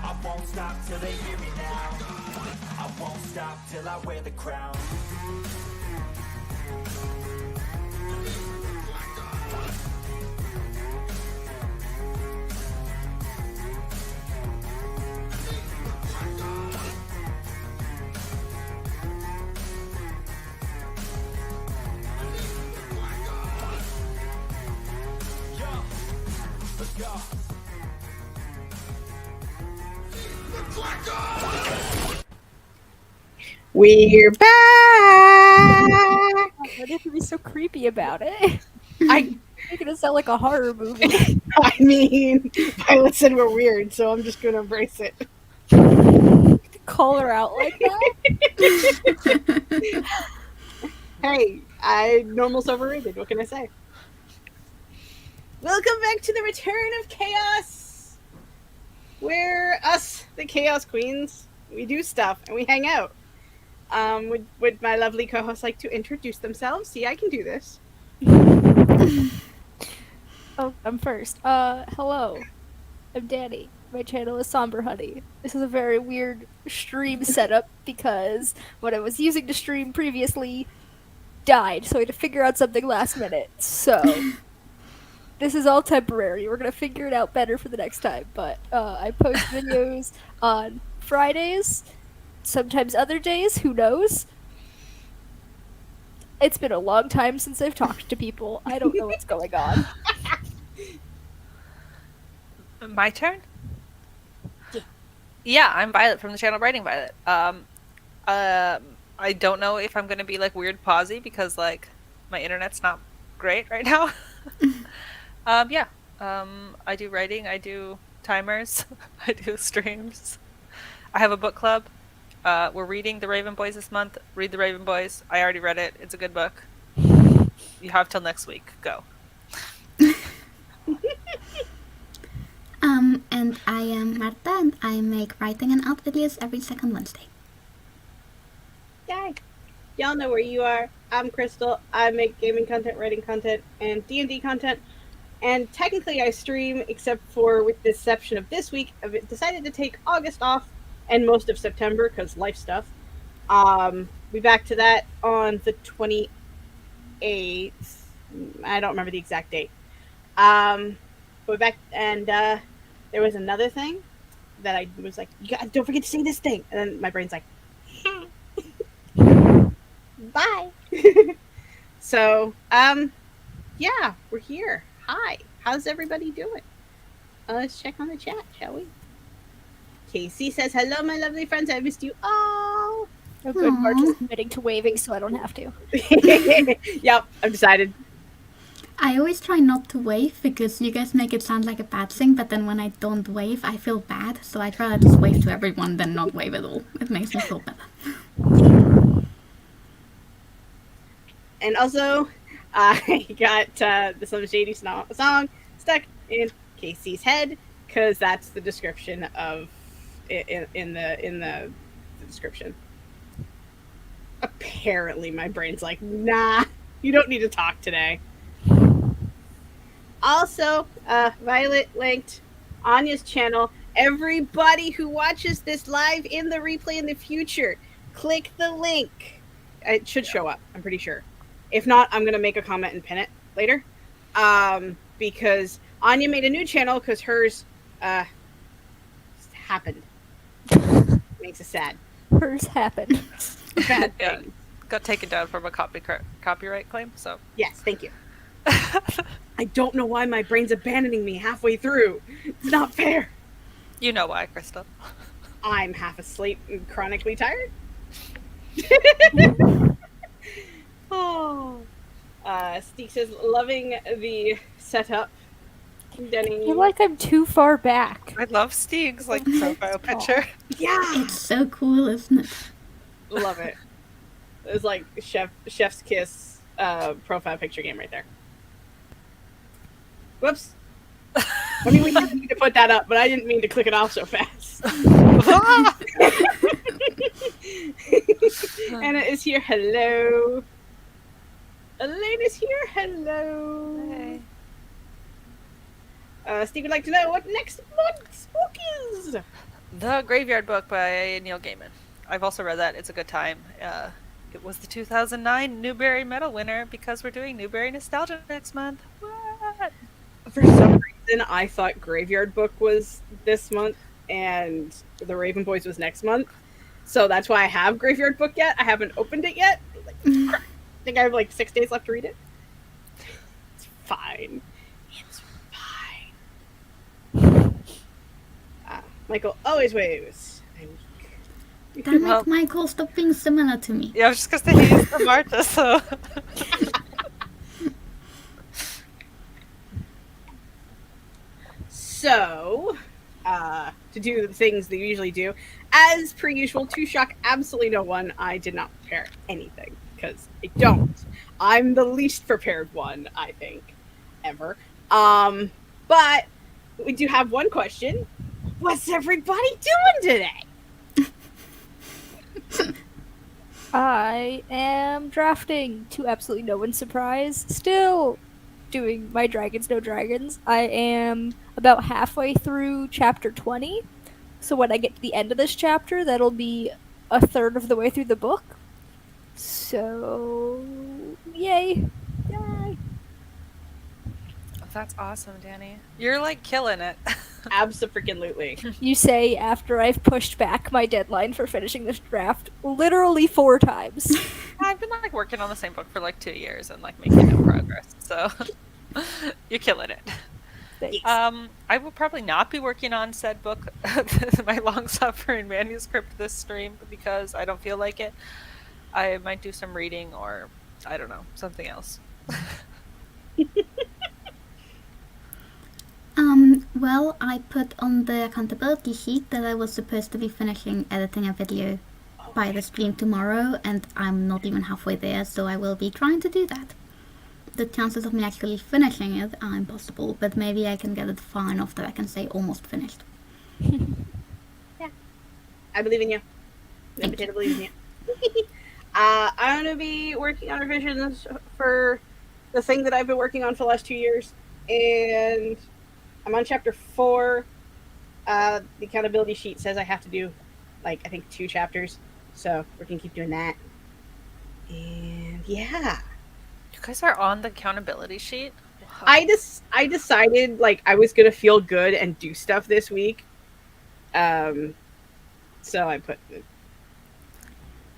I won't stop till they hear me now. I won't stop till I wear the crown. We're back! I didn't be so creepy about it. I Making it sound like a horror movie. mean, Violet said we're weird, so I'm just gonna embrace it. Call her out like that? Hey, normal's overrated. What can I say? Welcome back to the Return of Chaos, where us, the Chaos Queens, we do stuff and we hang out. Would my lovely co-hosts like to introduce themselves? See, I can do this. Oh, I'm first. Hello. I'm Danny. My channel is Somber Honey. This is a very weird stream setup because what I was using to stream previously died, so I had to figure out something last minute. So, this is all temporary. We're gonna figure it out better for the next time. But, I post videos on Fridays, sometimes other days, who knows? It's been a long time since I've talked to people. I don't know what's going on. My turn? Yeah, I'm Violet from the channel Writing Violet. I don't know if I'm gonna be like weird pausey because like my internet's not great right now. I do writing, I do timers, I do streams. I have a book club. We're reading The Raven Boys this month. Read The Raven Boys. I already read it. It's a good book. You have till next week. Go. And I am Marta, and I make writing and art videos every second Wednesday. Yay! Y'all know where you are. I'm Crystal. I make gaming content, writing content, and D&D content. And technically I stream, except for with the exception of this week. I've decided to take August off and most of September because life stuff. Be back to that on the 28th. I don't remember the exact date. But back, and there was another thing that I was like, don't forget to say this thing. And then my brain's like, bye. So, yeah, we're here. Hi. How's everybody doing? Let's check on the chat, shall we? Casey says, hello, my lovely friends. I missed you all. Oh, good. March is committing to waving, so I don't have to. Yep, I've decided. I always try not to wave because you guys make it sound like a bad thing, but then when I don't wave, I feel bad. So I'd rather just wave to everyone than not wave at all. It makes me feel better. And also, I got the Some Shady song stuck in Casey's head because that's the description of in the description. Apparently, my brain's like, nah, you don't need to talk today. Also, Violet linked Anya's channel. Everybody who watches this live in the replay in the future, click the link. It should show up, I'm pretty sure. If not, I'm going to make a comment and pin it later. Because Anya made a new channel because hers happened. Makes us sad. Hers happened. Bad Yeah. thing. Got taken down from a copyright claim, so. Yes, thank you. I don't know why my brain's abandoning me halfway through. It's not fair. You know why, Crystal. I'm half asleep and chronically tired. Oh. Steek says, loving the setup. Denny. I feel like I'm too far back. I love Steeg's like profile picture. Yeah. It's so cool, isn't it? Love it. It's like Chef's Kiss profile picture game right there. Whoops. I mean, we didn't need to put that up, but I didn't mean to click it off so fast. Anna is here. Hello. Elaine is here. Hello. Hey. Steve would like to know what next month's book is. The Graveyard Book by Neil Gaiman. I've also read that. It's a good time. It was the 2009 Newbery Medal winner because we're doing Newbery Nostalgia next month. What? For some reason, I thought Graveyard Book was this month and The Raven Boys was next month. So that's why I have Graveyard Book yet. I haven't opened it yet. Like, crap. I think I have like 6 days left to read it. It's fine. It's fine. Michael always waves. Damn Well- it, Michael, stop being similar to me. Yeah, I was just gonna say he's the Marta, so. So, to do the things they usually do, as per usual, to shock absolutely no one, I did not prepare anything because I don't. I'm the least prepared one, I think, ever. But we do have one question: what's everybody doing today? I am drafting, to absolutely no one's surprise. Still doing my Dragons No Dragons. I am about halfway through chapter 20. So when I get to the end of this chapter, that'll be a third of the way through the book. So, yay. Yay. That's awesome, Danny. You're like killing it. Abso-freaking-lutely. You say after I've pushed back my deadline for finishing this draft literally 4 times. I've been like working on the same book for like 2 years and like making no progress. So you're killing it. Thanks. I will probably not be working on said book, my long-suffering manuscript this stream because I don't feel like it. I might do some reading or I don't know, something else. Well, I put on the accountability sheet that I was supposed to be finishing editing a video by the stream tomorrow, and I'm not even halfway there, so I will be trying to do that. The chances of me actually finishing it are impossible, but maybe I can get it far enough that I can say almost finished. I believe in you. I potato believes in you. I'm going to be working on revisions for the thing that I've been working on for the last 2 years, and I'm on chapter 4. The accountability sheet says I have to do, like, I think 2 chapters, so we're going to keep doing that. And yeah. You guys are on the accountability sheet? Wow. I decided, like, I was going to feel good and do stuff this week. So I put it.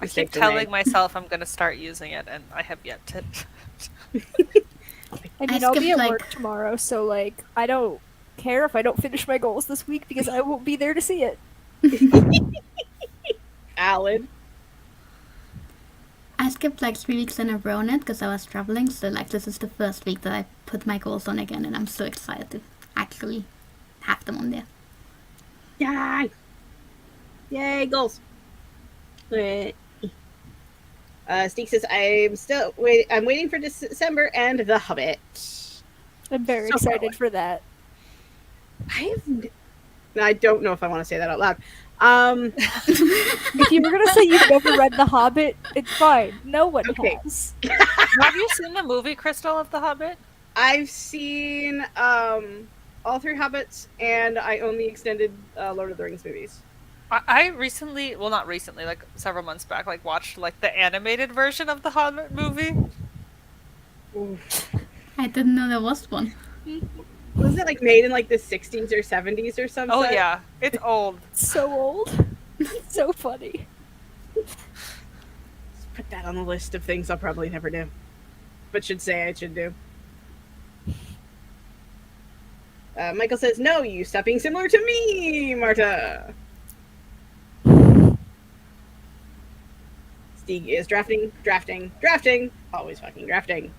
I keep telling myself I'm going to start using it, and I have yet to. I mean, I'll be skipped, at like- work tomorrow, so, like, I don't care if I don't finish my goals this week because I won't be there to see it. Alan. I skipped like 3 weeks in a row on it because I was traveling, so like this is the first week that I put my goals on again, and I'm so excited to actually have them on there. Yay! Yay, goals. Steek says, I'm waiting for December and The Hobbit. I'm very So far excited away. for that. I don't know if I want to say that out loud. If you were gonna say you've never read The Hobbit, it's fine. No one Okay. has. Have you seen the movie Crystal of the Hobbit? I've seen all 3 Hobbits, and I own the extended Lord of the Rings movies. I recently, well, not recently, like several months back, like watched like the animated version of the Hobbit movie. Oof. I didn't know there was one. Was it like made in like the 60s or 70s or something? Oh yeah, it's old. So old. So funny. Let's put that on the list of things I'll probably never do, but should say I should do. Michael says, "No, you stop being similar to me, Marta." Stieg is drafting, always fucking drafting.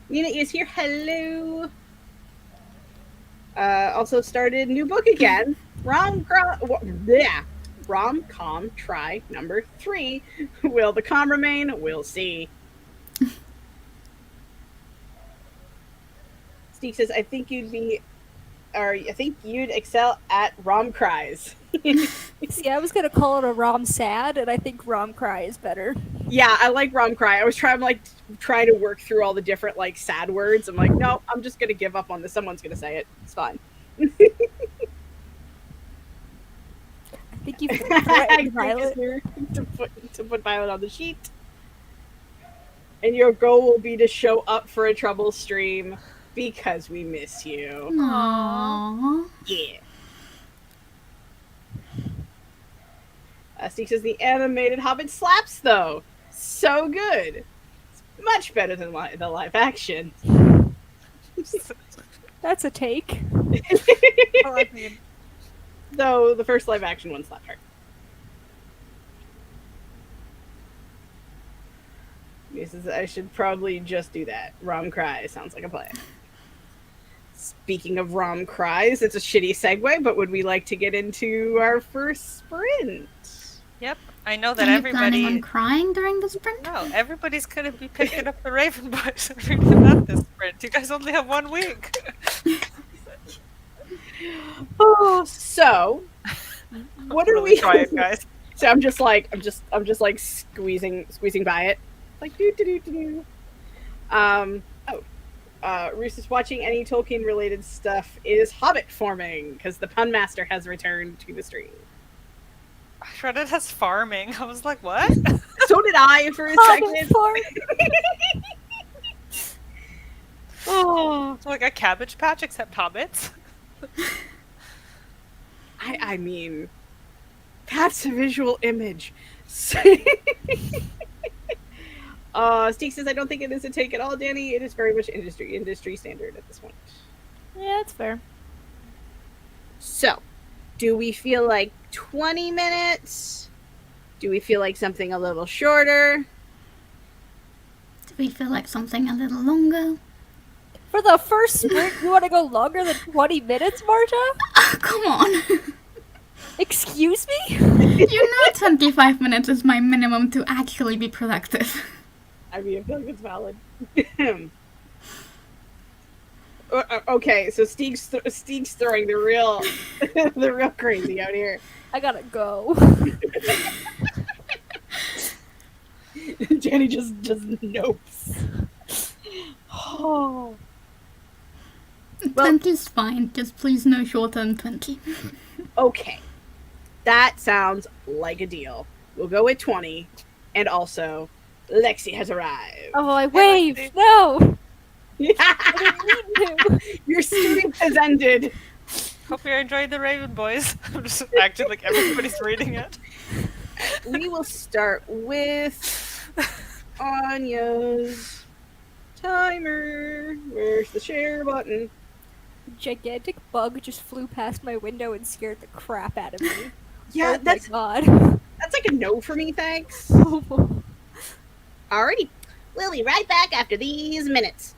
Nina is here. Hello. Also started new book again. Rom-com try number 3. Will the calm remain? We'll see. Steve says, I think you'd excel at rom cries. See, I was gonna call it a rom sad, and I think rom cry is better. Yeah, I like rom cry. I was trying to work through all the different like sad words. I'm like, no, I'm just gonna give up on this. Someone's gonna say it. It's fine. Threaten Stink Violet. is here to put Violet on the sheet. And your goal will be to show up for a trouble stream because we miss you. Aww. Yeah. Steve says the animated Hobbit slaps though. So good. It's much better than the live action. That's a take. Well, I mean, Though the first live action one slapped hard. He says I should probably just do that. Rom cry sounds like a plan. Speaking of rom cries, it's a shitty segue, but would we like to get into our first sprint? yep. I know Are that you planning on everybody. crying during the sprint? No, everybody's gonna be picking up the Raven Boys and reading about this sprint. You guys only have 1 week. Oh, so what are Really we? quiet, guys. So I'm just like squeezing by it, like do do do do. Roos is watching any Tolkien related stuff. Is Hobbit forming because the pun master has returned to the stream. I read it as farming. I was like, what? So did I for a Hobbit second. farm. Oh, It's like a cabbage patch except hobbits. I mean, that's a visual image. Steve says I don't think it is a take at all, Danny. It is very much industry standard at this point. Yeah, that's fair. So, do we feel like 20 minutes? Do we feel like something a little shorter? Do we feel like something a little longer? For the first sprint, you want to go longer than 20 minutes, Marta? Come on. Excuse me? You know 25 minutes is my minimum to actually be productive. I mean, I feel like it's valid. Okay, so Steve's throwing the real, the real crazy out here. I gotta go. Danny just nopes. Oh. Well- 20's fine, just please no shorter than 20. Okay, that sounds like a deal. We'll go with 20, and also, Lexi has arrived. Oh, I waved. No, Yeah. I didn't mean to. Your stream has ended. Hope you're enjoying the Raven Boys. I'm just acting like everybody's reading it. We will start with Anya's timer. Where's the share button? Gigantic bug just flew past my window and scared the crap out of me. Yeah, Oh that's my god. that's like a no for me, thanks. Alrighty. We'll be right back after these minutes.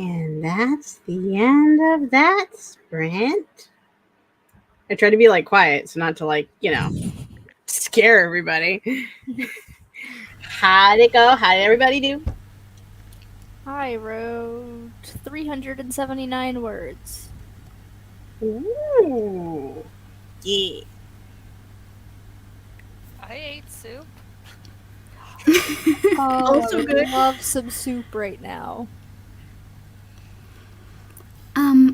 And that's the end of that sprint. I tried to be like quiet, so not to like, scare everybody. How'd it go? How did everybody do? I wrote 379 words. Ooh. Yeah. I ate soup. Oh, Also I good. love some soup right now.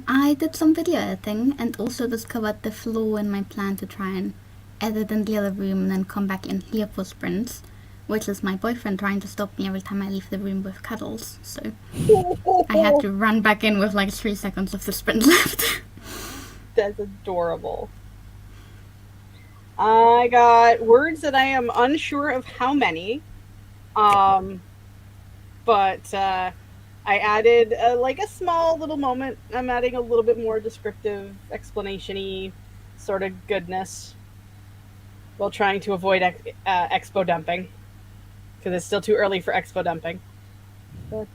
I did some video editing and also discovered the flaw in my plan to try and edit in the other room and then come back in here for sprints, which is my boyfriend trying to stop me every time I leave the room with cuddles. So I had to run back in with like 3 seconds of the sprint left. That's adorable. I got words that I am unsure of how many. But I added like a small little moment. I'm adding a little bit more descriptive, explanation-y sort of goodness while trying to avoid expo dumping because it's still too early for expo dumping. But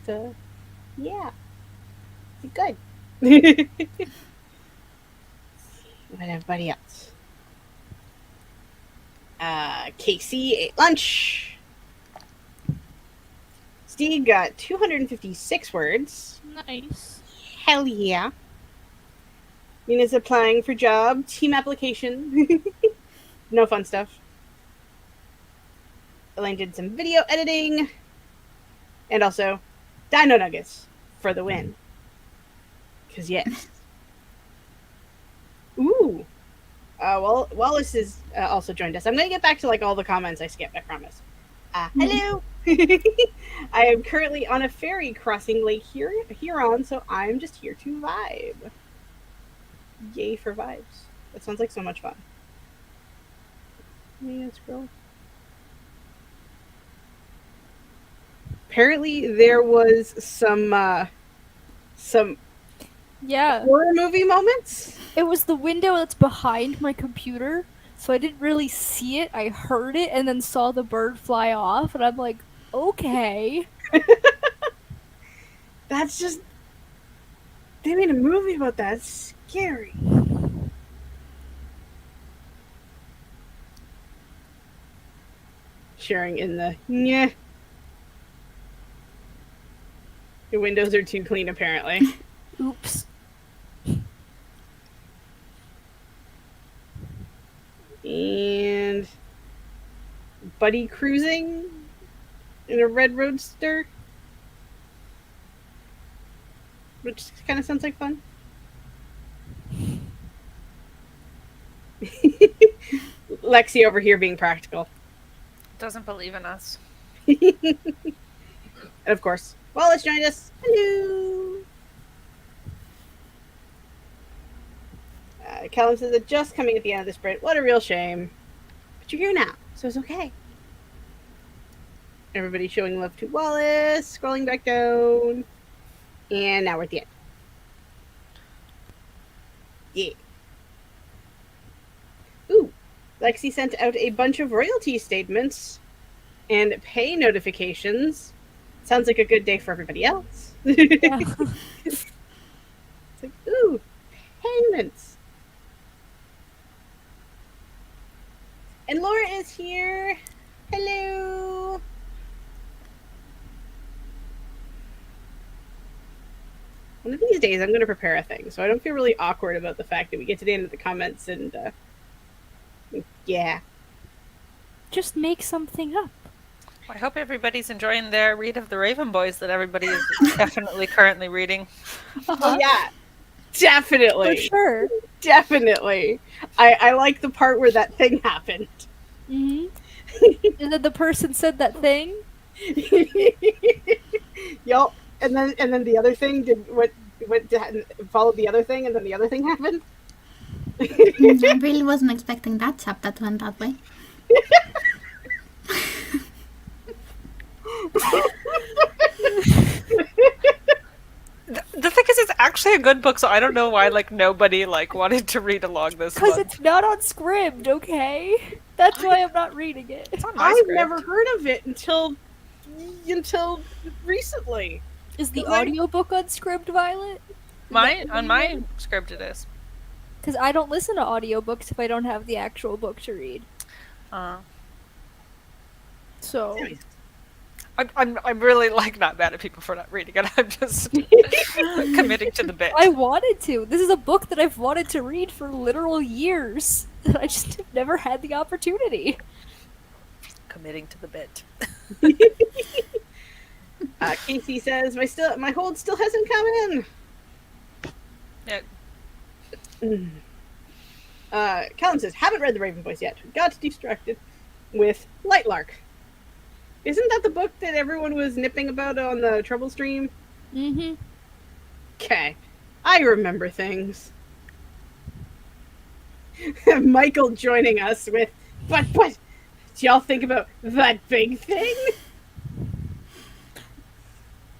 yeah, good. What everybody else? Casey ate lunch. Steve got 256 words. Nice. Hell yeah. Nina's applying for job, team application. No fun stuff. Elaine did some video editing. And also, Dino Nuggets for the win. Because yes. Ooh. Well, Wallace has also joined us. I'm going to get back to like all the comments I skipped, I promise. Hello. I am currently on a ferry crossing Lake Huron, so I'm just here to vibe. Yay for vibes. That sounds like so much fun. Scroll. Apparently there was some Yeah. horror movie moments. It was the window that's behind my computer, so I didn't really see it. I heard it and then saw the bird fly off, and I'm like, okay. That's just... They made a movie about that. It's scary. Sharing in the... Yeah. The windows are too clean, apparently. Oops. And... Buddy cruising in a red roadster. Which kind of sounds like fun. Lexi over here being practical. Doesn't believe in us. And of course, Wallace joined us. Hello. Callum says that just coming at the end of the sprint. What a real shame. But you're here now, so it's okay. Everybody showing love to Wallace. Scrolling back down. And now we're at the end. Yeah. Ooh. Lexi sent out a bunch of royalty statements and pay notifications. Sounds like a good day for everybody else. Yeah. It's like, ooh, payments. And Laura is here. Hello. One of these days, I'm going to prepare a thing, so I don't feel really awkward about the fact that we get to the end of the comments and, yeah. Just make something up. I hope everybody's enjoying their read of the Raven Boys that everybody is definitely currently reading. Oh, yeah. Definitely. For sure. Definitely. I like the part where that thing happened. Mm-hmm. And then the person said that thing. Yup. And then the other thing followed the other thing, and then the other thing happened. I really wasn't expecting that chap that went that way. The thing is, it's actually a good book, so I don't know why nobody wanted to read along this Because one. it's not on Scribd, okay? That's why I'm not reading it. It's on my I've script. never heard of it until recently. Is the Cause I- audiobook unscripted, Violet? On my script it is. Because I don't listen to audiobooks if I don't have the actual book to read. Uh, So I'm really like not mad at people for not reading it. I'm just committing to the bit. I wanted to. This is a book that I've wanted to read for literal years. I just have never had the opportunity. Committing to the bit. Casey says my hold still hasn't come in. Yeah. Callum says haven't read the Raven Boys yet. Got distracted with Lightlark. Isn't that the book that everyone was nipping about on the Trouble stream? Mm-hmm. Okay, I remember things. Michael joining us with, but do y'all think about that big thing?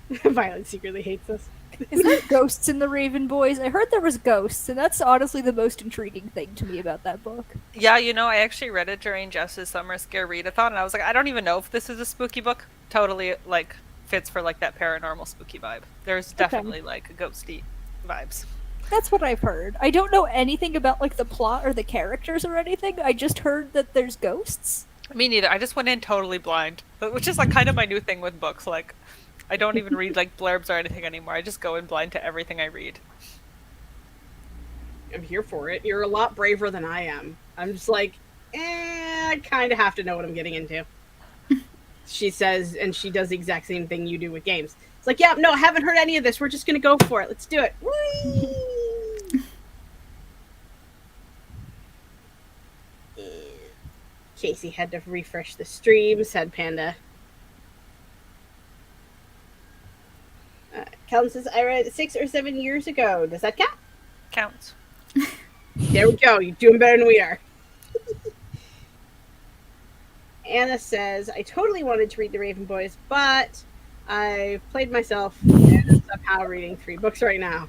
Violet secretly hates us. Is there ghosts in the Raven Boys? I heard there was ghosts, and that's honestly the most intriguing thing to me about that book. Yeah, I actually read it during Jess's summer scare readathon, and I was like, I don't even know if this is a spooky book. Totally, like, fits for, like, that paranormal spooky vibe. There's definitely, like, ghosty vibes. That's what I've heard. I don't know anything about, like, the plot or the characters or anything. I just heard that there's ghosts. Me neither. I just went in totally blind, which is, like, kind of my new thing with books. Like, I don't even read, like, blurbs or anything anymore. I just go in blind to everything I read. I'm here for it. You're a lot braver than I am. I'm just like, I kind of have to know what I'm getting into. She says, and she does the exact same thing you do with games. It's like, yeah, no, I haven't heard any of this. We're just going to go for it. Let's do it. Whee! Casey had to refresh the stream, said Panda. Callum says, I read it 6 or 7 years ago. Does that count? Counts. There we go. You're doing better than we are. Anna says, I totally wanted to read The Raven Boys, but I've played myself and I'm somehow reading 3 books right now.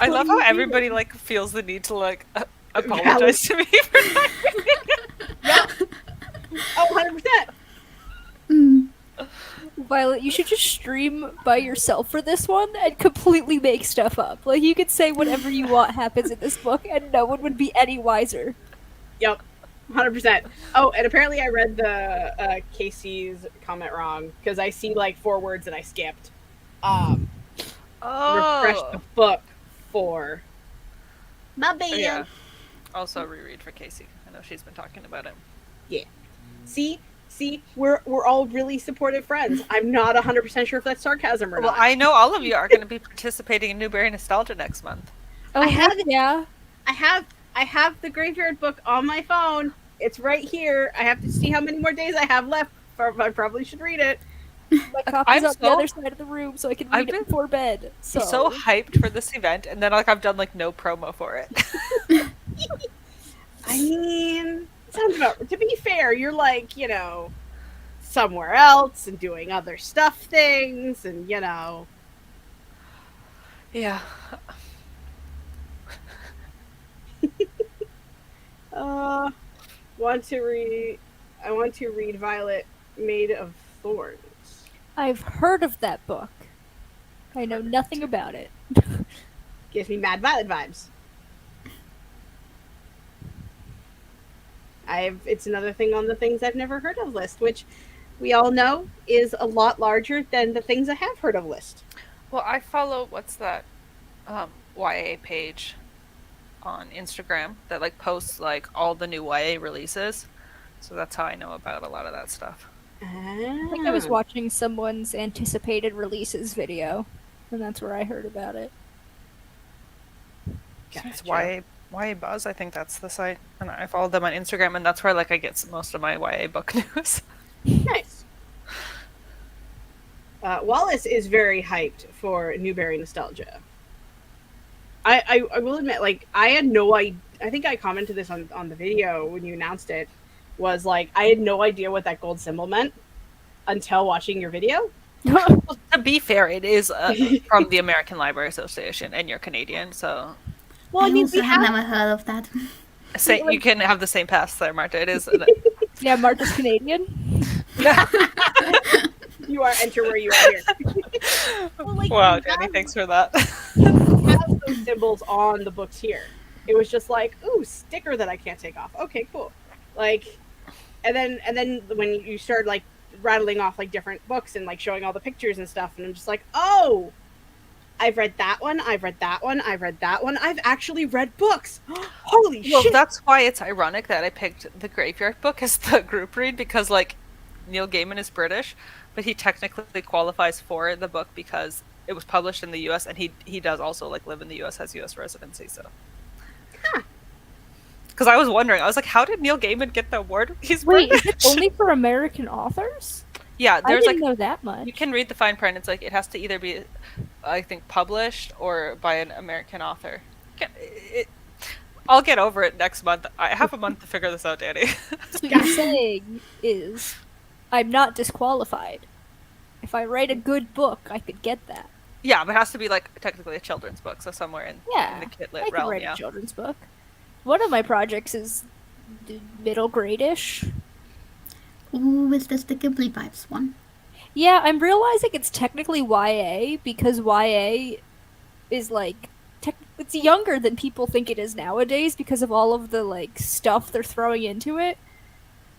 I love how everybody, like, feels the need to, like, apologize to me for not reading. Oh, 100%. Violet, you should just stream by yourself for this one and completely make stuff up. Like, you could say whatever you want happens in this book, and no one would be any wiser. Yep. 100%. Oh, and apparently I read the Casey's comment wrong because I see like 4 words that I skipped. Refresh the book for my band. Yeah. Also reread for Casey. I know she's been talking about it. Yeah. See, we're all really supportive friends. I'm not 100% sure if that's sarcasm or Well, not. I know all of you are going to be participating in Newberry Nostalgia next month. Oh, I have yeah. I have the graveyard book on my phone. It's right here. I have to see how many more days I have left. I probably should read it. My copy's I'm on the other side of the room, so I can read it before bed. I'm so hyped for this event, and then like I've done like no promo for it. I mean, sounds about. To be fair, you're like somewhere else and doing other stuff things, and Yeah. I want to read Violet Made of Thorns. I've heard of that book. I know nothing about it. Gives me Mad Violet vibes. It's another thing on the things I've never heard of list, which we all know is a lot larger than the things I have heard of list. Well, I follow what's that YA page on Instagram that like posts like all the new YA releases. So that's how I know about a lot of that stuff. I think I was watching someone's anticipated releases video, and that's where I heard about it. Gotcha. It's YA Buzz, I think that's the site, and I follow them on Instagram, and that's where like I get most of my YA book news. Nice. Wallace is very hyped for Newberry Nostalgia. I will admit, like, I had no idea. I think I commented this on the video when you announced it. Was like, I had no idea what that gold symbol meant until watching your video. Well, to be fair, it is from the American Library Association, and you're Canadian, so. Well, I mean, also have never heard of that. You can have the same pass there, Marta. It is. Yeah, Martha's Canadian. You are enter where you are here. Well, like, Wow, you Danny, have- thanks for that. have those symbols on the books here. It was just like, ooh, sticker that I can't take off. Okay, cool. Like, and then when you started like rattling off like different books and like showing all the pictures and stuff, and I'm just like, oh, I've read that one. I've read that one. I've read that one. I've actually read books. Holy Well, shit! that's why it's ironic that I picked the Graveyard Book as the group read, because like Neil Gaiman is British, but he technically qualifies for the book because it was published in the U.S. and he does also like live in the U.S., has U.S. residency. So, because I was wondering, I was like, how did Neil Gaiman get the award? He's Wait, is British. it only for American authors? Yeah, I there's didn't like know that much. you can read the fine print. It's like it has to either be, I think, published or by an American author. I'll get over it next month. I have a month to figure this out, Danny. So what you're saying is, I'm not disqualified. If I write a good book, I could get that. Yeah, but it has to be like technically a children's book, so somewhere in Yeah, the kid I lit could realm. write Yeah. a children's book. One of my projects is middle grade-ish. Ooh, is this the Ghibli vibes one? Yeah, I'm realizing it's technically YA because YA is like it's younger than people think it is nowadays because of all of the like stuff they're throwing into it.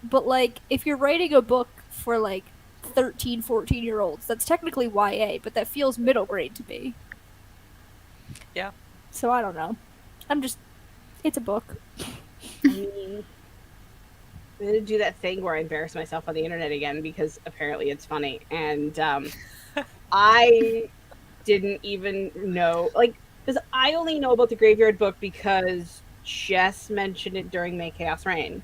But like if you're writing a book for like 13, 14-year-olds, that's technically YA, but that feels middle grade to me. Yeah. So I don't know. It's a book. I mean, I'm gonna do that thing where I embarrass myself on the internet again because apparently it's funny, and I didn't even know, like, because I only know about the Graveyard Book because Jess mentioned it during May Chaos Reign,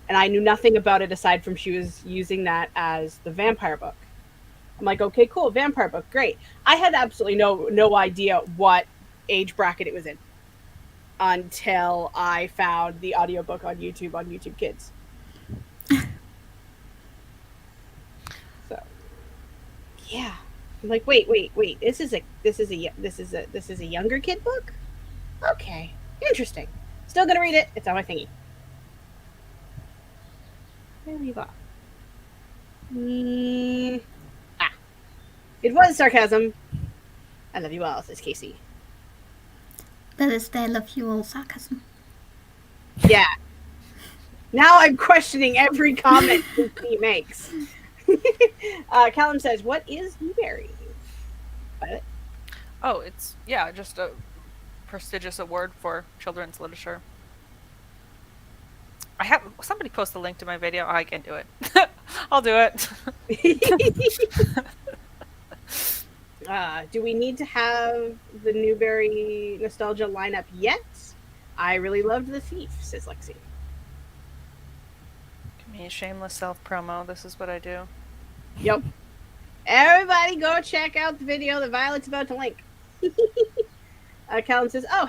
and I knew nothing about it aside from she was using that as the vampire book. I'm like, okay, cool, vampire book, great. I had absolutely no idea what age bracket it was in until I found the audiobook on YouTube Kids. So, yeah, I'm like, wait. This is a younger kid book. Okay, interesting. Still gonna read it. It's on my thingy. Where leave off? It was sarcasm. I love you all, says Casey. That is the I love you all sarcasm. Yeah. Now I'm questioning every comment he makes. Callum says, "What is Newberry?" Violet? Oh, it's just a prestigious award for children's literature. I have somebody post a link to my video. Oh, I can't do it. I'll do it. Do we need to have the Newberry nostalgia lineup yet? I really loved The Thief, says Lexi. Give me a shameless self promo. This is what I do. Yep. Everybody go check out the video that Violet's about to link. Callum says, oh,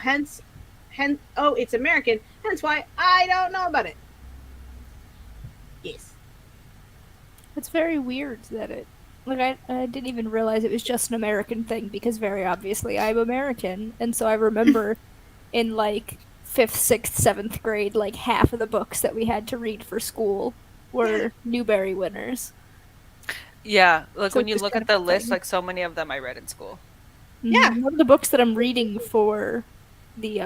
it's American, hence why I don't know about it. Yes. It's very weird that I didn't even realize it was just an American thing because very obviously I'm American, and so I remember in like 5th, 6th, 7th grade, like half of the books that we had to read for school were Newbery winners. Yeah, like So when you just look kind at the of list, thing. like so many of them I read in school. Yeah. One of the books that I'm reading for the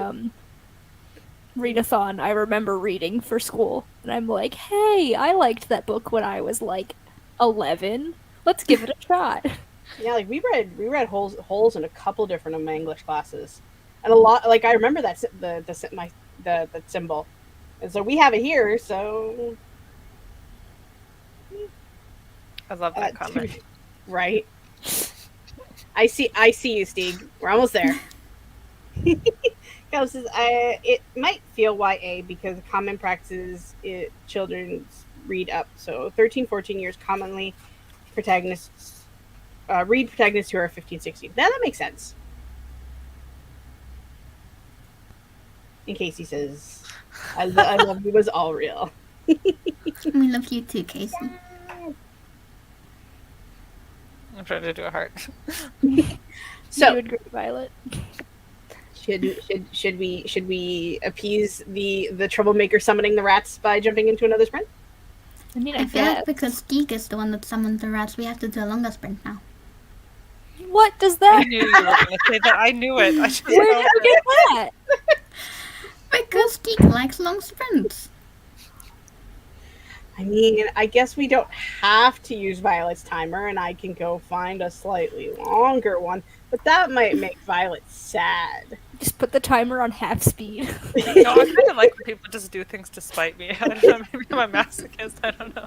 readathon, I remember reading for school, and I'm like, hey, I liked that book when I was like 11. Let's give it a shot. Yeah, like we read holes in a couple different of my English classes, and a lot. Like I remember that the symbol, and so we have it here. So I love that comment. Right. I see you, Stieg. We're almost there. Cal says, it might feel YA because common practices children's read up. So 13, 14 years commonly protagonists read protagonists who are 15, 16. Now that makes sense. And Casey says, I love you was all real. We love you too, Casey. I'm trying to do a heart. So You would agree, Violet. should we appease the troublemaker summoning the rats by jumping into another sprint? I mean, I I feel guess. like because Geek is the one that summoned the rats, we have to do a longer sprint now. What does I that? knew you were going to say that. I knew it. I just Where felt did you it. get that? Because Geek likes long sprints. I mean, I guess we don't have to use Violet's timer, and I can go find a slightly longer one, but that might make Violet sad. Just put the timer on half speed. No, I kind of like when people just do things to spite me. I don't know. Maybe I'm a masochist. I don't know.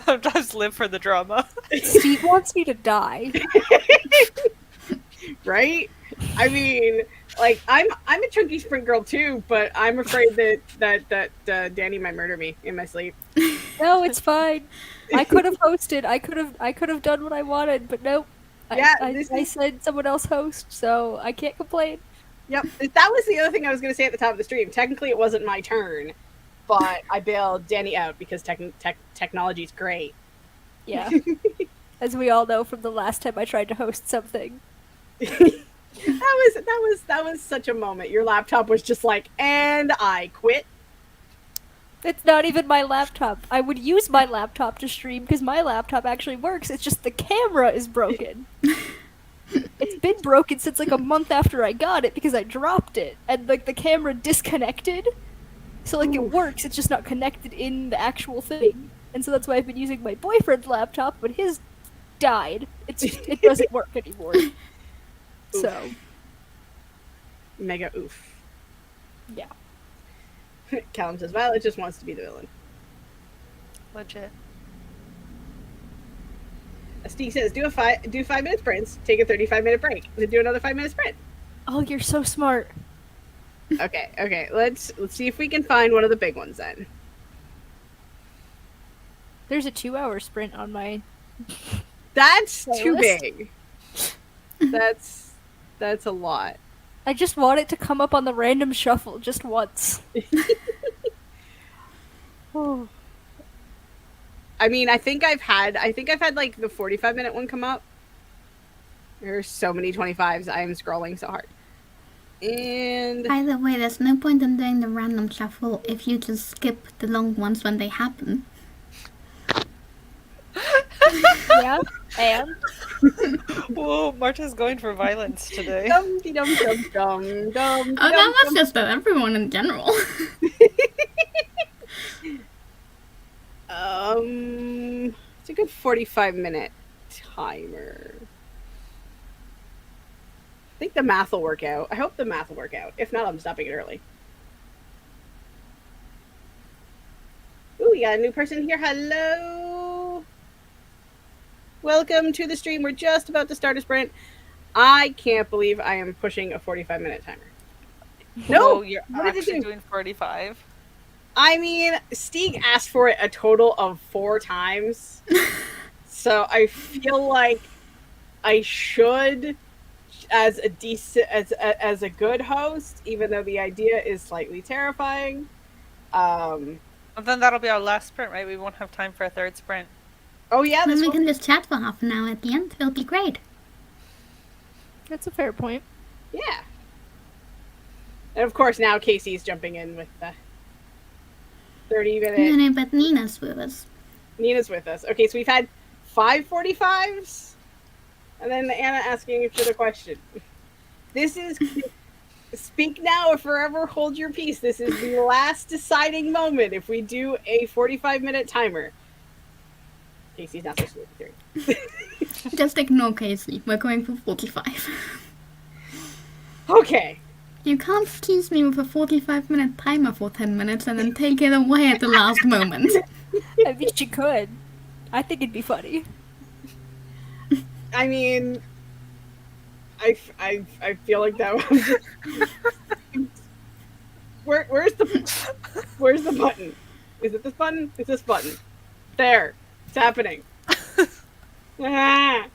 I just live for the drama. Steve wants me to die. Right? I mean, like I'm a chunky sprint girl too, but I'm afraid that Danny might murder me in my sleep. No, it's fine. I could have hosted. I could have done what I wanted, but nope. Yeah, I said someone else host, so I can't complain. Yep, that was the other thing I was going to say at the top of the stream. Technically, it wasn't my turn, but I bailed Danny out because technology's great. Yeah. As we all know from the last time I tried to host something. That was such a moment. Your laptop was just like, and I quit. It's not even my laptop. I would use my laptop to stream because my laptop actually works. It's just the camera is broken. It's been broken since like a month after I got it because I dropped it and like the camera disconnected. So like it works, it's just not connected in the actual thing. And so that's why I've been using my boyfriend's laptop, but his died. It doesn't work anymore. So Mega oof. yeah. Callum says Violet just wants to be the villain. Legit. Steve says do 5-minute sprints, take a 35-minute break, then do another 5-minute sprint. Oh, you're so smart. Okay. Let's see if we can find one of the big ones then. There's a 2-hour sprint on my That's too Playlist? big. That's a lot. I just want it to come up on the random shuffle just once. Oh. I mean, I think I've had like the 45-minute one come up. There's so many 25s. I am scrolling so hard. And By the way, there's no point in doing the random shuffle if you just skip the long ones when they happen. Yeah, and Whoa, Marta's going for violence today. dum dum dum dum dum. Oh, that was just about everyone in general. It's a good 45-minute timer. I think the math will work out. I hope the math will work out. If not, I'm stopping it early. Ooh, we got a new person here. Hello. Welcome to the stream. We're just about to start a sprint. I can't believe I am pushing a 45-minute timer. No, Whoa, you're what did it actually do? doing 45. I mean, Stieg asked for it a total of 4 times. So I feel like I should, as a decent, as a good host, even though the idea is slightly terrifying. Well, then that'll be our last sprint, right? We won't have time for a third sprint. Oh yeah, Then this we one. can just chat for half an hour at the end. It'll be great. that's a fair point. Yeah. And of course now Casey's jumping in with the 30-minute. No, but Nina's with us. Nina's with us. Okay, so we've had 5 45s, and then Anna asking for the question. This is speak now or forever hold your peace. This is the last deciding moment if we do a 45-minute timer. Casey's not supposed to be 3. Just ignore Casey. We're going for 45. Okay. You can't tease me with a 45-minute timer for 10 minutes and then take it away at the last moment. I mean, she could. I think it'd be funny. I mean, I feel like that was. Where's the button? Is it this button? It's this button. There. It's happening. Ah.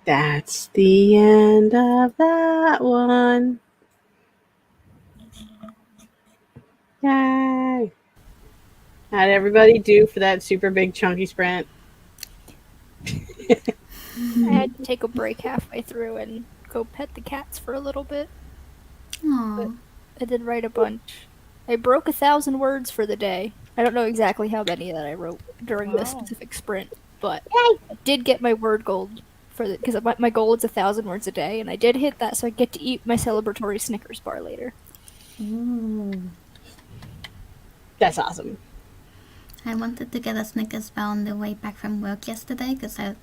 That's the end of that one. Yay! How'd everybody do for that super big chunky sprint? I had to take a break halfway through and go pet the cats for a little bit. Aw. I did write a bunch. I broke 1,000 words for the day. I don't know exactly how many that I wrote during this Wow. specific sprint, but I did get my word goal for the because my goal is 1,000 words a day, and I did hit that, so I get to eat my celebratory Snickers bar later. Ooh. That's awesome. I wanted to get a Snickers bar on the way back from work yesterday because I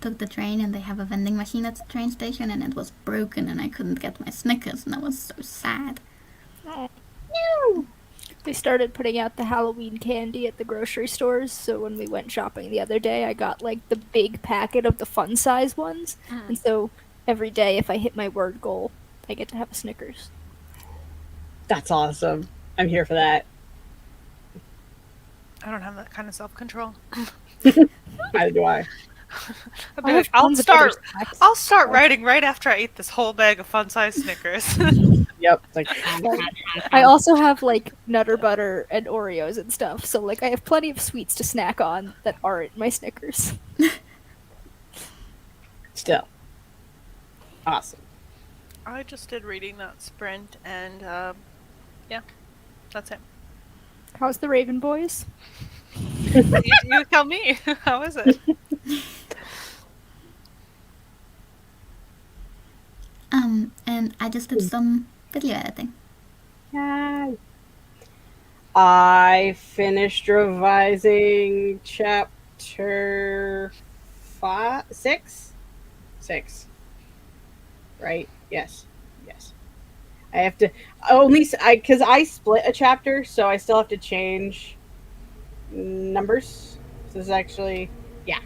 took the train and they have a vending machine at the train station and it was broken and I couldn't get my Snickers and I was so sad. They started putting out the Halloween candy at the grocery stores, so when we went shopping the other day, I got like the big packet of the fun size ones, and so every day if I hit my word goal, I get to have a Snickers. That's awesome. I'm here for that. I don't have that kind of self-control. Neither do I. I'll be I like, have tons of other snacks. I'll start writing right after I eat this whole bag of fun-size Snickers. Yep. It's like, I also have like Nutter Butter and Oreos and stuff, so like I have plenty of sweets to snack on that aren't my Snickers. still. Awesome. I just did reading that sprint, and yeah, that's it. How's the Raven Boys? You tell me. How is it? And I just did some video editing. Yay. I finished revising chapter 6. Right? Yes. I have to because I split a chapter, so I still have to change numbers. So this is actually, yeah.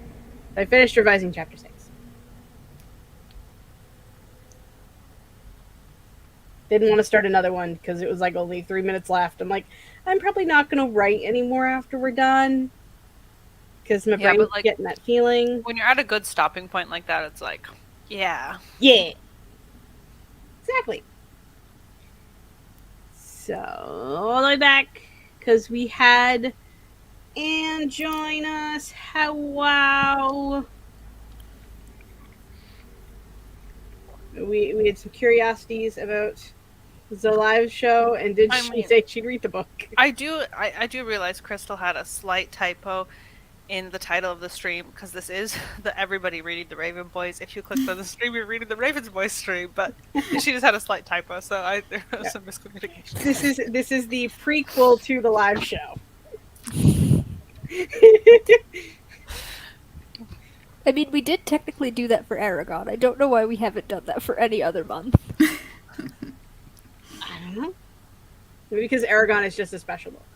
I finished revising chapter 6. Didn't want to start another one because it was like only 3 minutes left. I'm like, I'm probably not going to write anymore after we're done because my brain's like, getting that feeling. When you're at a good stopping point like that, it's like, yeah. Yeah. Exactly. So, all the way back because we had Anne join us. How wow. We had some curiosities about the live show, and did she say she'd read the book? I do realize Crystal had a slight typo in the title of the stream, because this is the Everybody Reading the Raven Boys. If you click on the stream, you're reading the Raven Boys stream, but she just had a slight typo, so there was some miscommunication. This is the prequel to the live show. I mean, we did technically do that for Aragon. I don't know why we haven't done that for any other month. I don't know. Maybe because Aragon is just a special book.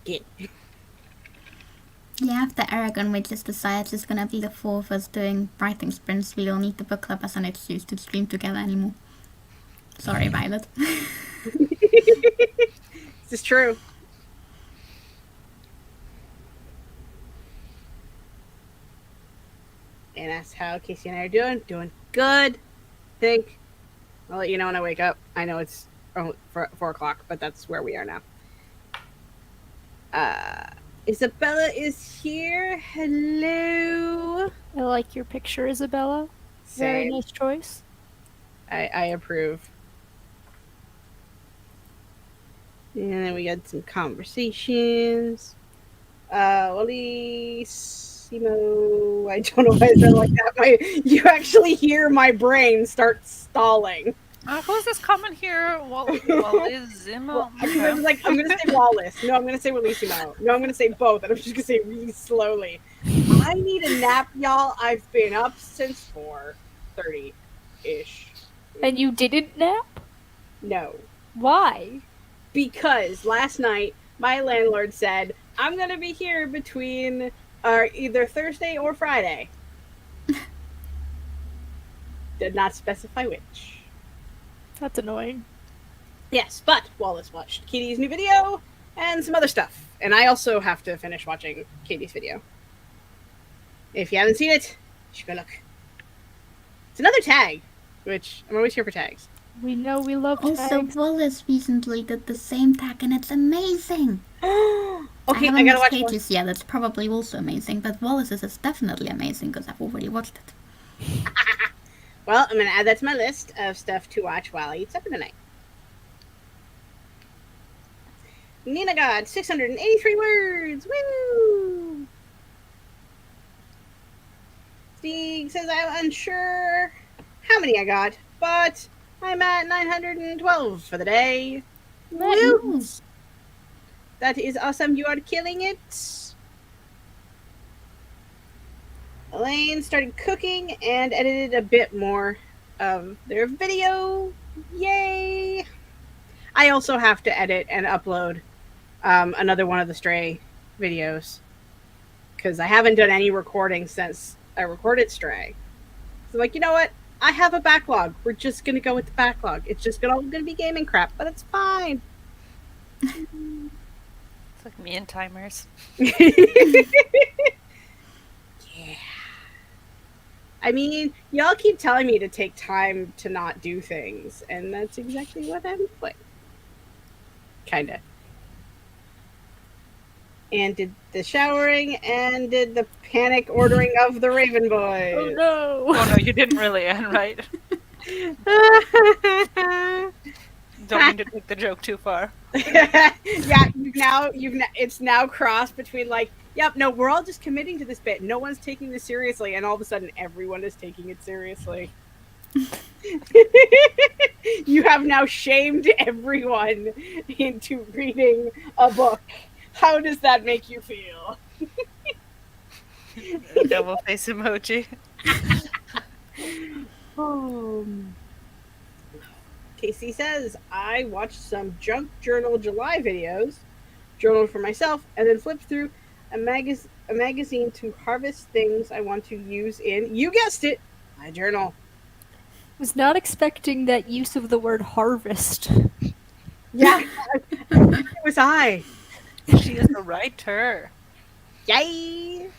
Yeah. Yeah, after Aragon, we just decided it's gonna be the 4 of us doing writing sprints. We don't need the book club as an excuse to stream together anymore. Sorry, Violet. This is true. And that's how Casey and I are doing. Doing good. Think. I'll let you know when I wake up. I know it's 4 o'clock, but that's where we are now. Isabella is here. Hello. I like your picture, Isabella. Very Same. nice choice. I approve. And then we got some conversations. Walissimo. I don't know why I said it like that. You actually hear my brain start stalling. Who's this comment here? Wallizimo? I was like, I'm going to say Wallace. No, I'm going to say Walissimo. No, I'm going to say both. And I'm just going to say really slowly. I need a nap, y'all. I've been up since 4:30-ish. And you didn't nap? No. Why? Because last night, my landlord said, I'm going to be here between either Thursday or Friday. Did not specify which. That's annoying. Yes, but Wallace watched Katie's new video and some other stuff. And I also have to finish watching Katie's video. If you haven't seen it, should go look. It's another tag, which I'm always here for tags. We know we love Also, tags. Wallace recently did the same tag and it's amazing. I Okay, I haven't gotta watched watch more. Cage's yet, it's probably also amazing, but Wallace's is definitely amazing because I've already watched it. Well, I'm gonna add that to my list of stuff to watch while I eat supper tonight. Nina God, 683 words. Woo! Steve says I'm unsure how many I got, but I'm at 912 for the day. Woo! That is awesome. You are killing it. Elaine started cooking and edited a bit more of their video. Yay! I also have to edit and upload another one of the Stray videos because I haven't done any recording since I recorded Stray. So, like, you know what? I have a backlog. We're just gonna go with the backlog. It's just all gonna be gaming crap, but it's fine. It's like me and timers. Yeah. I mean, y'all keep telling me to take time to not do things, and that's exactly what I'm doing. Kinda. And did the showering and did the panic ordering of the Raven Boys. Oh no! Oh no, you didn't really, Anne, right? Don't mean to take the joke too far. Yeah, it's now crossed between like, yep, no, we're all just committing to this bit. No one's taking this seriously, and all of a sudden everyone is taking it seriously. You have now shamed everyone into reading a book. How does that make you feel? Devil face emoji. Casey says, I watched some Junk Journal July videos, journaled for myself, and then flipped through a magazine to harvest things I want to use in, you guessed it, my journal. Was not expecting that use of the word harvest. Yeah, it was I. She is a writer. Yay!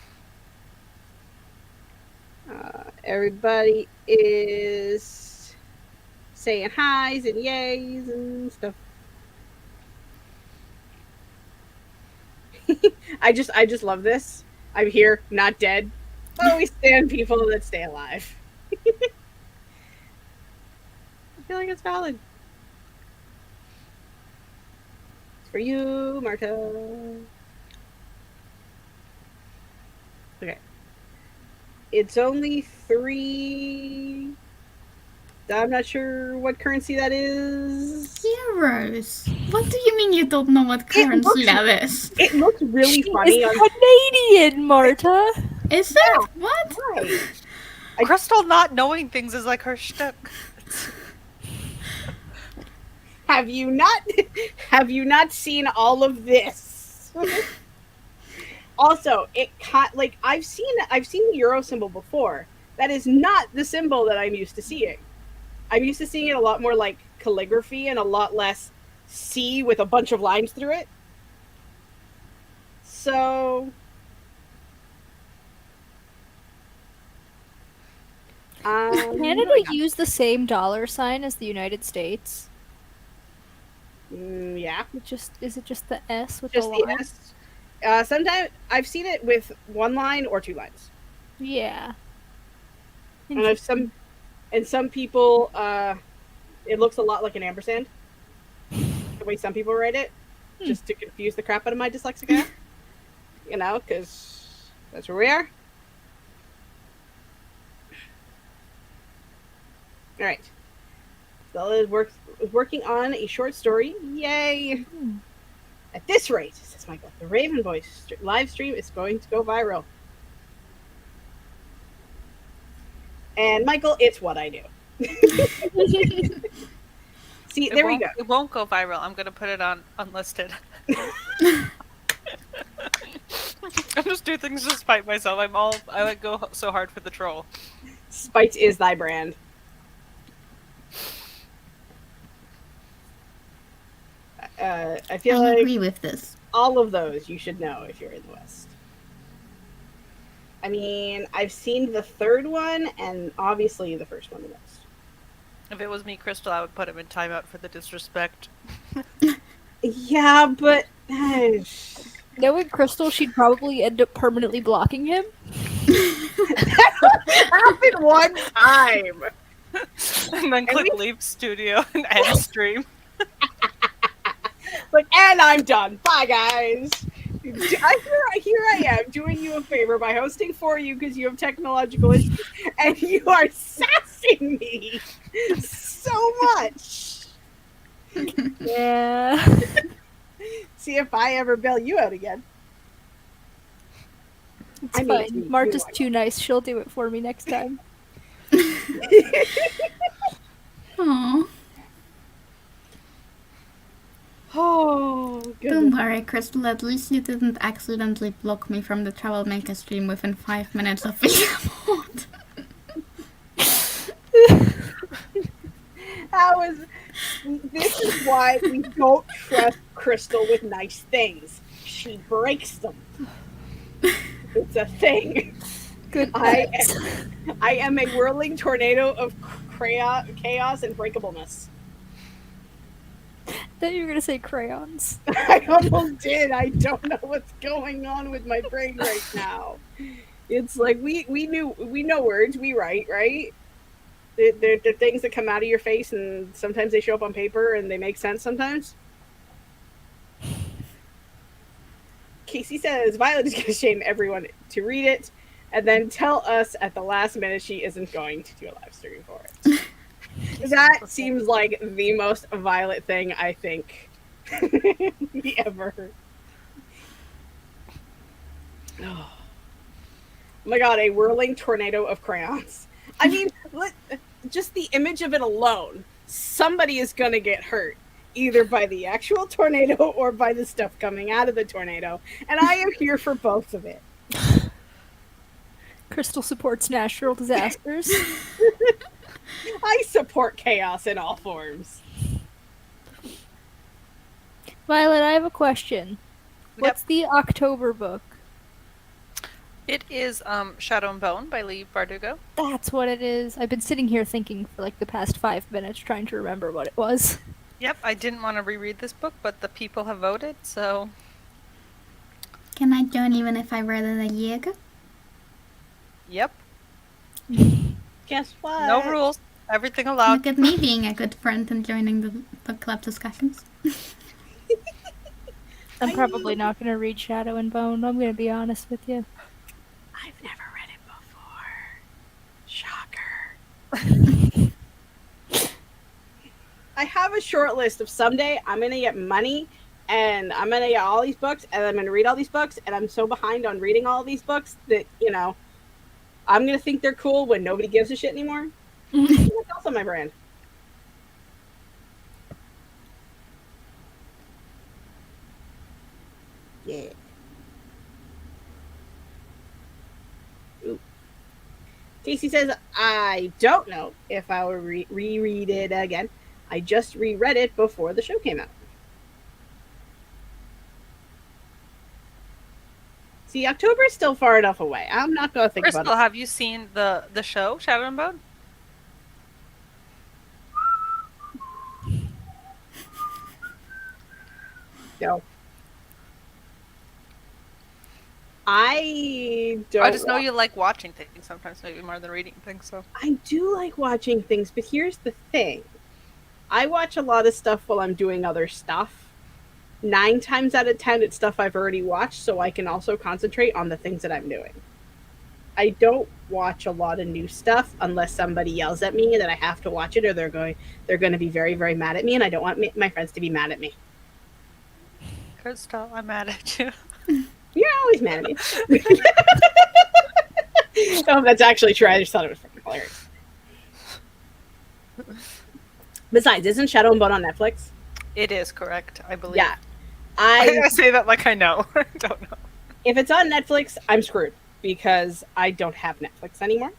Everybody is saying highs and yays and stuff. I just love this. I'm here, not dead. Always stand people that stay alive. I feel like it's valid. It's for you, Marta. Okay. It's only 3. I'm not sure what currency that is. Euros. What do you mean you don't know what currency that is? It looks really funny on Canadian, Marta. Is it? What? Right. Crystal not knowing things is like her shtick. Have you not seen all of this? Also, like I've seen the euro symbol before. That is not the symbol that I'm used to seeing. I'm used to seeing it a lot more like calligraphy and a lot less C with a bunch of lines through it. So Does Canada use the same dollar sign as the United States? yeah, Is it just the S with just the the line? S. Sometimes I've seen it with one line or 2 lines. Yeah. And some people, it looks a lot like an ampersand. The way some people write it, just to confuse the crap out of my dyslexic ass. You know, because that's where we are. All right. Stella is working on a short story. Yay! At this rate, says Michael, the Raven Boys live stream is going to go viral. And Michael, it's what I do. See, there we go. It won't go viral. I'm gonna put it on unlisted. I just do things to spite myself. I like go so hard for the troll. Spite is thy brand. I feel I like agree with this. all of those you should know if you're in the West. I mean, I've seen the third one, and obviously the first one the most. If it was me, Crystal, I would put him in timeout for the disrespect. Yeah, but Knowing Crystal, she'd probably end up permanently blocking him. happened one time. And then click leave studio and end stream. Like, and I'm done. Bye, guys. Here I am doing you a favor by hosting for you because you have technological issues, and you are sassing me so much. Yeah. See if I ever bail you out again. It's I mean, it's fine. me, Marta's too, too nice. She'll do it for me next time. Aw. Oh, Don't goodness. worry, Crystal, at least you didn't accidentally block me from the Troublemaker stream within 5 minutes of being aboard. This is why we don't trust Crystal with nice things. She breaks them. It's a thing. Good. I am a whirling tornado of chaos and breakableness. Thought you were gonna say crayons. I almost did. I don't know what's going on with my brain right now. It's like we know words. We write, right? They're things that come out of your face, and sometimes they show up on paper, and they make sense sometimes. Casey says Violet is going to shame everyone to read it, and then tell us at the last minute she isn't going to do a live stream for it. That seems like the most Violet thing I think ever. Oh my god, a whirling tornado of crayons. I mean, just the image of it alone, somebody is going to get hurt, either by the actual tornado or by the stuff coming out of the tornado, and I am here for both of it. Crystal supports natural disasters. I support chaos in all forms. Violet, I have a question. What's the October book? It is Shadow and Bone by Lee Bardugo. That's what it is. I've been sitting here thinking for like the past 5 minutes trying to remember what it was. Yep, I didn't want to reread this book, but the people have voted, so... Can I join even if I read it a year ago? Yep. Guess what? No rules. Everything allowed. Look at me being a good friend and joining the book club discussions. I'm probably not going to read Shadow and Bone. I'm going to be honest with you. I've never read it before. Shocker. I have a short list of someday I'm going to get money and I'm going to get all these books and I'm going to read all these books, and I'm so behind on reading all these books that, you know, I'm going to think they're cool when nobody gives a shit anymore. That's also my brand. Yeah. Ooh. Casey says, I don't know if I will reread it again. I just reread it before the show came out. See, October is still far enough away. I'm not going to think Crystal, about it. have you seen the show, Shadow and Bone? No. I don't. I just know you like watching things sometimes, maybe more than reading things, so... I do like watching things, but here's the thing. I watch a lot of stuff while I'm doing other stuff. 9 times out of 10, it's stuff I've already watched, so I can also concentrate on the things that I'm doing. I don't watch a lot of new stuff unless somebody yells at me that I have to watch it, or they're going to be very, very mad at me, and I don't want my friends to be mad at me. Crystal, I'm mad at you. You're always mad at me. Oh, that's actually true. I just thought it was freaking hilarious. Besides, isn't Shadow and Bone on Netflix? It is correct, I believe. Yeah. I say that like I know. I don't know. If it's on Netflix, I'm screwed because I don't have Netflix anymore.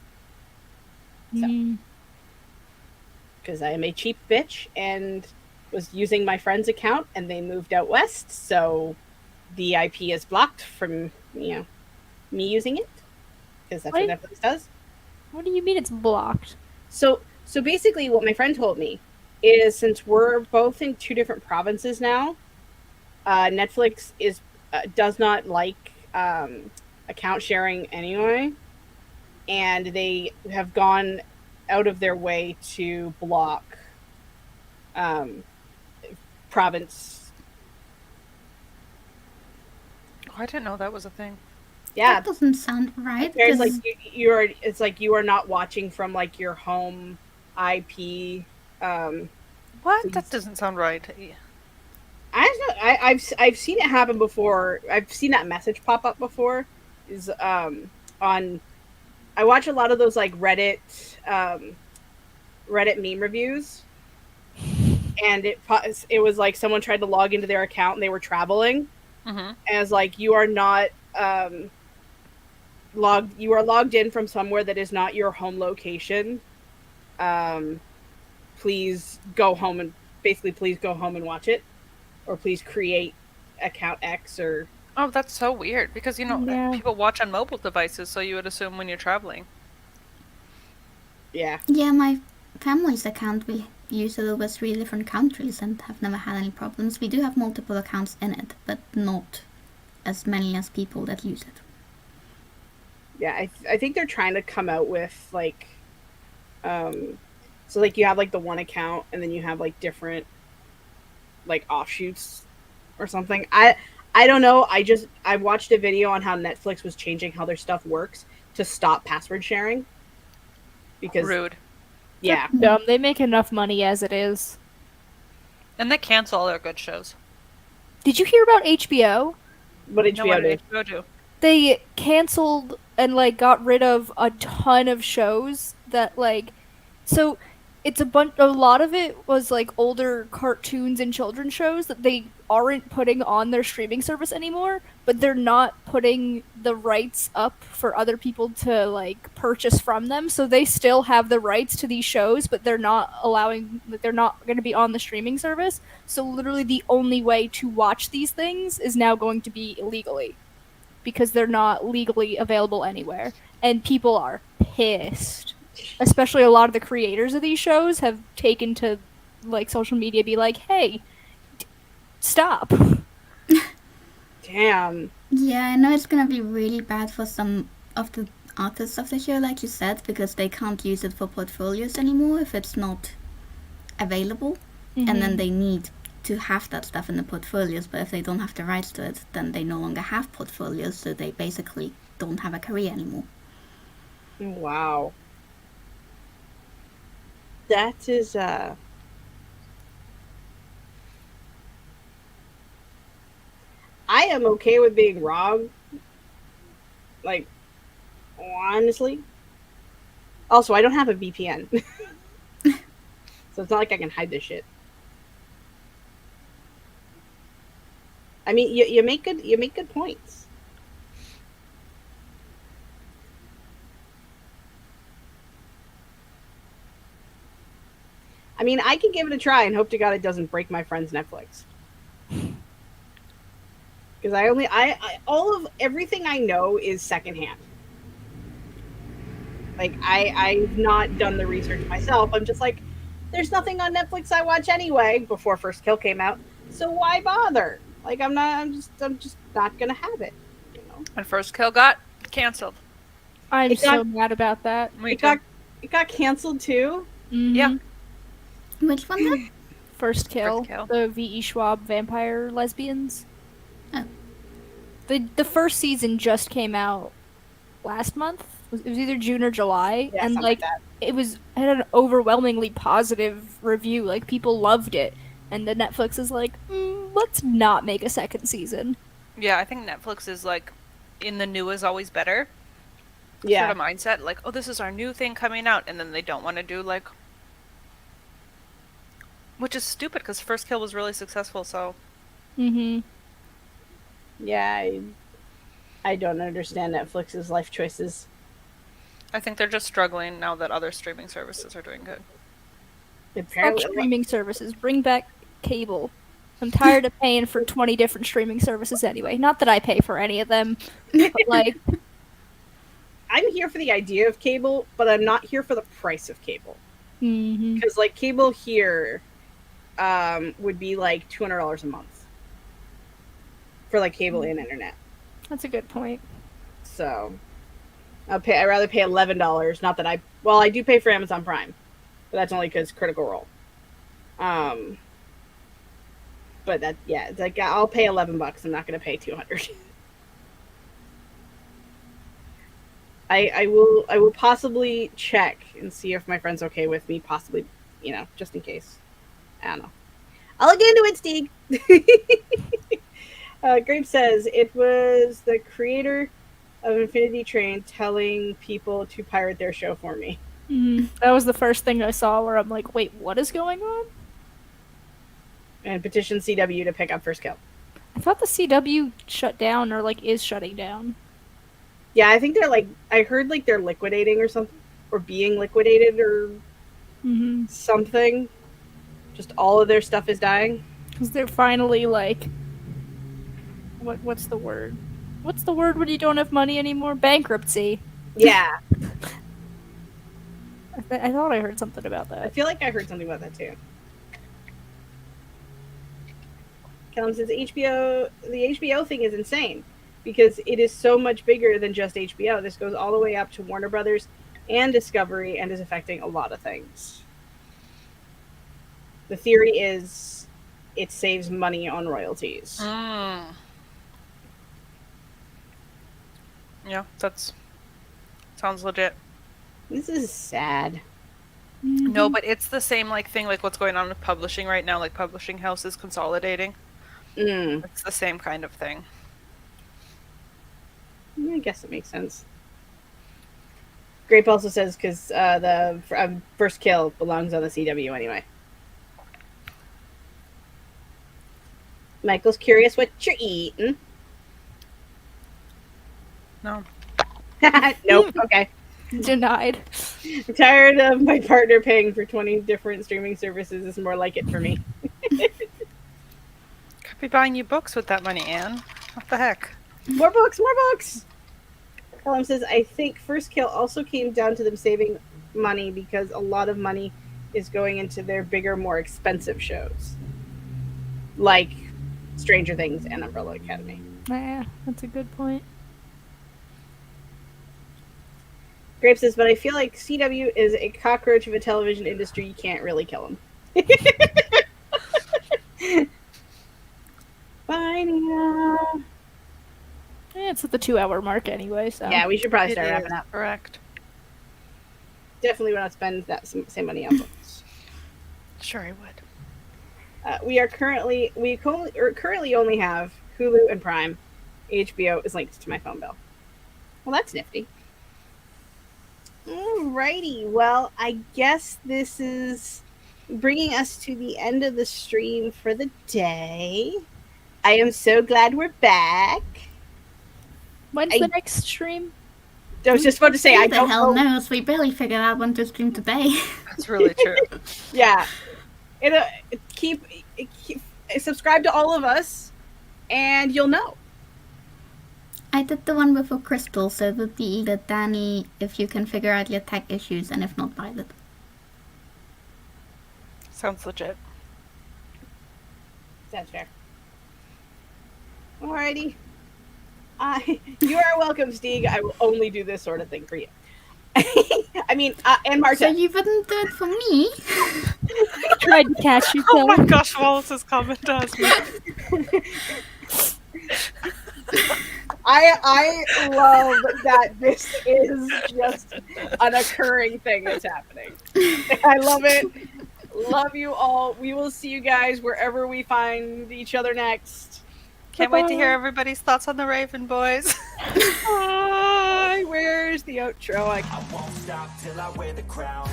Because I am a cheap bitch and was using my friend's account, and they moved out west, so the IP is blocked from, me using it. because that's What? what Netflix does. What do you mean it's blocked? So basically, what my friend told me is since we're both in two different provinces now, Netflix does not like account sharing anyway, and they have gone out of their way to block um, province. Oh, I didn't know that was a thing. Yeah, That doesn't sound right. there's like 'cause- it's like you are not watching from like your home IP. What? Please. That doesn't sound right. I've seen it happen before. I've seen that message pop up before. Is on I watch a lot of those like Reddit meme reviews, and it was like someone tried to log into their account and they were traveling, Mm-hmm. as like you are not logged in from somewhere that is not your home location. Please go home and watch it, or please create account X or Oh, that's so weird because Yeah. people watch on mobile devices, so you would assume when you're traveling. yeah. Yeah, my family's account, we use it over 3 different countries and have never had any problems. We do have multiple accounts in it, but not as many as people that use it. Yeah, I think they're trying to come out with like so like you have like the one account and then you have like different like offshoots or something. I don't know. I watched a video on how Netflix was changing how their stuff works to stop password sharing. Because Rude. yeah. Dumb. They make enough money as it is. And they cancel all their good shows. Did you hear about HBO? What No, HBO what did. did HBO do? They canceled and like got rid of a ton of shows that like so it's a lot of it was like older cartoons and children's shows that they aren't putting on their streaming service anymore, but they're not putting the rights up for other people to like purchase from them. So they still have the rights to these shows, but they're not going to be on the streaming service. So literally the only way to watch these things is now going to be illegally because they're not legally available anywhere. And people are pissed. Especially a lot of the creators of these shows have taken to like social media be like, "Hey, stop." Damn. Yeah, I know it's gonna be really bad for some of the artists of the show, like you said, because they can't use it for portfolios anymore if it's not available. And then they need to have that stuff in the portfolios, but if they don't have the rights to it, then they no longer have portfolios, so they basically don't have a career anymore. Wow. That is I am okay with being wrong. Like, honestly. Also, I don't have a VPN. So it's not like I can hide this shit. I mean, you make good points. I mean, I can give it a try and hope to God it doesn't break my friend's Netflix. Because I all of everything I know is secondhand. Like I've not done the research myself. I'm just like, there's nothing on Netflix I watch anyway before First Kill came out. So why bother? Like I'm just not gonna have it. You know? And First Kill got canceled. I'm It so got- mad about that. Me It too. got canceled too. Yeah. Which one then? First Kill, Kill. the V.E. Schwab vampire lesbians. Oh. The first season just came out last month. It was either June or July, Yeah, and something like that. it had an overwhelmingly positive review. Like people loved it, and then Netflix is like, let's not make a second season. Yeah, I think Netflix is like in the new is always better Yeah. sort of mindset. Like, oh, this is our new thing coming out, and then they don't want to do like, which is stupid because First Kill was really successful. So Mm-hmm. Yeah, I don't understand Netflix's life choices. I think they're just struggling now that other streaming services are doing good. Stop Apparently, streaming services. Bring back cable. I'm tired of paying for 20 different streaming services anyway. Not that I pay for any of them, but like, I'm here for the idea of cable, but I'm not here for the price of cable. Mm-hmm. Because like cable here would be like $200 a month for like cable and internet. That's a good point. So I'd rather pay $11. Not that I do pay for Amazon Prime, but that's only because Critical Role. But it's like I'll pay $11. I'm not going to pay $200. I will possibly check and see if my friend's okay with me. Possibly, just in case. I don't know. I'll look into it, Stieg. Grape says it was the creator of Infinity Train telling people to pirate their show for me. That was the first thing I saw where I'm like, wait, what is going on? And petition CW to pick up First Kill. I thought the CW shut down or like is shutting down. Yeah, I think I heard like they're liquidating or something, or being liquidated or something. Just all of their stuff is dying. Because they're finally like, what's the word? What's the word when you don't have money anymore? Bankruptcy. Yeah. I thought I heard something about I that. feel like I heard something about that too. Callum says the HBO thing is insane because it is so much bigger than just HBO. This goes all the way up to Warner Brothers and Discovery and is affecting a lot of things. The theory is it saves money on royalties. Yeah, sounds legit. This is sad. No, but it's the same thing like what's going on with publishing right now, like publishing houses consolidating. It's the same kind of thing. I guess it makes sense. Grape also says because the First Kill belongs on the CW anyway. Michael's curious what you're eating. No. Nope. Okay. Denied. I'm tired of my partner paying for 20 different streaming services. It's more like it for me. Could be buying you books with that money, Anne. What the heck? More books, more books! Callum says, I think First Kill also came down to them saving money because a lot of money is going into their bigger, more expensive shows. Like Stranger Things and Umbrella Academy. Yeah, that's a good point. Grape says, but I feel like CW is a cockroach of a television industry. You can't really kill them. Bye now. Yeah, it's at the 2-hour mark anyway, so. Yeah, we should probably It start is, wrapping up. correct. Definitely would not spend that same money on books. Sure, I would. We currently only have Hulu and Prime. HBO is linked to my phone bill. Well, that's nifty. Alrighty, well, I guess this is bringing us to the end of the stream for the day. I am so glad we're back. When's the next stream? I was just about to say, Who I the don't hell know. knows? We barely figured out when to stream today. That's really true. Yeah. Keep subscribe to all of us, and you'll know. I did the one before Crystal, so it would be either Danny if you can figure out your tech issues, and if not, Violet. Sounds legit. That's fair. Alrighty. You are welcome, Stieg. I will only do this sort of thing for you. I mean, and Marta. So you wouldn't do it for me? I tried to catch you, Oh my Phil. gosh, Wallace's comment does me. I love that this is just an occurring thing that's happening. I love it. Love you all. We will see you guys wherever we find each other next. Can't wait to hear everybody's thoughts on the Raven Boys. Bye. Where's the outro? I won't stop till I wear the crown.